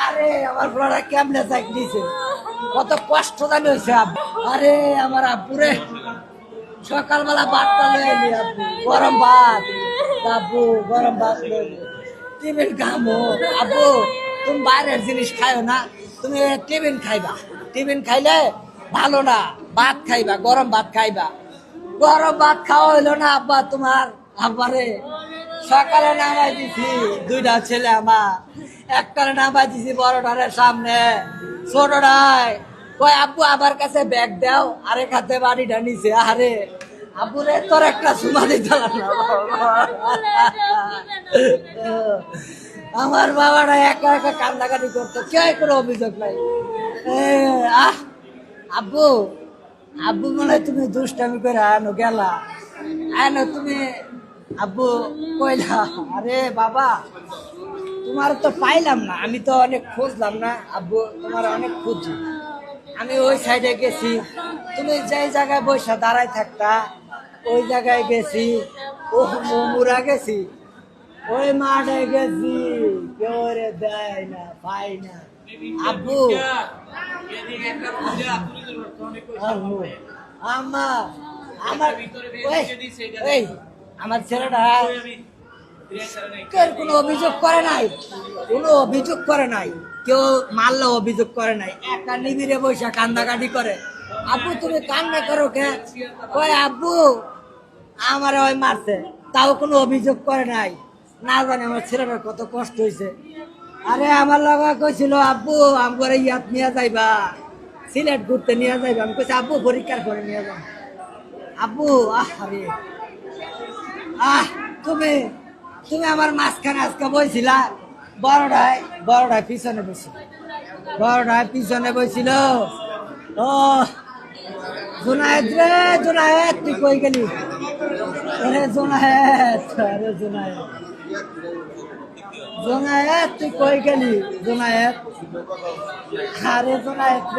আরে আমার বড়রা কেমনে চাক দিছে, কত কষ্ট জানি হয়েছে। আরে আমার আব্বুরে সকালবেলা ভাতটা লয়ে এলি, আব্বু গরম ভাত, আব্বু গরম ভাত লইলি, টিফিন খামো। আব্বু তুমি বাইরের জিনিস খাইও না, তুমি টিফিন খাইবা। টিফিন খাইলে ভালো না, ভাত খাইবা, গরম ভাত খাইবা। গরম ভাত খাওয়া হইলো না আব্বা তোমার। আব্বারে সকালে নামাই দিছি দুইটা ছেলে আমার, একটারে নামাই দিছি বড়টারের সামনে, ছোটটায় কই আব্বু আমার কাছে ব্যাগ দাও, আরেক হাতে বাড়িটা নিছে। আরে আব্বুরে তোর একটা সুমা দিতে না। আমার বাবাটা একা একা কান্দাকাটি করতো, কেউ কোনো অভিযোগ নাই। আহ আব্বু, আব্বু মনে হয় তুমি দুষ্টামি করে আনো গেলা, আনো তুমি। আব্বু কইলা আরে বাবা তোমার তো পাইলাম না, আমি তো অনেক খুঁজলাম না আব্বু, তোমার অনেক খুঁজি। আমি ওই সাইডে গেছি, তুমি যেই জায়গায় বসে দাঁড়ায় থাকতা ওই জায়গায় গেছি, ও মুরা গেছি, ওই মাঠে গেছি, কেউ রে দেয় না, পাই না। আব্বু আমার আমার এই আমার ছেলেটা কেউ কোনো অভিযোগ করে নাই, কোনো অভিযোগ করে নাই, কেউ মারলে অভিযোগ করে নাই, একা নিবিড়ে বসে কান্দাকাটি করে। আব্বু তুমি কান্না করো কে? কই আব্বু আমার ওই মারছে, তাও কোনো অভিযোগ করে নাই। না জানি আমার ছেলেটার কত কষ্ট হয়েছে। আরে আমার লগা কইছিল আব্বু আমার ইয়াত নিয়ে যাইবা, সিলেট ঘুরতে নিয়ে যাইবা। আমি কইছি আব্বু পরীক্ষার করে নিয়ে যাও। আব্বু আরে তুমি তুমি আমার মাঝখানে আজকে বইছিলা, বড়টায় পিছনে বসছিল, বড়টায় পিছনে বইছিল। ও জুনায়েদ রে, জুনায়েদ তুই কই গেলি? আরে জুনায়েদ, আরে জুনায়েদ, জুনায়েদ তুই কই গেলি? জুনায়েদ, আরে জুনায়েদ।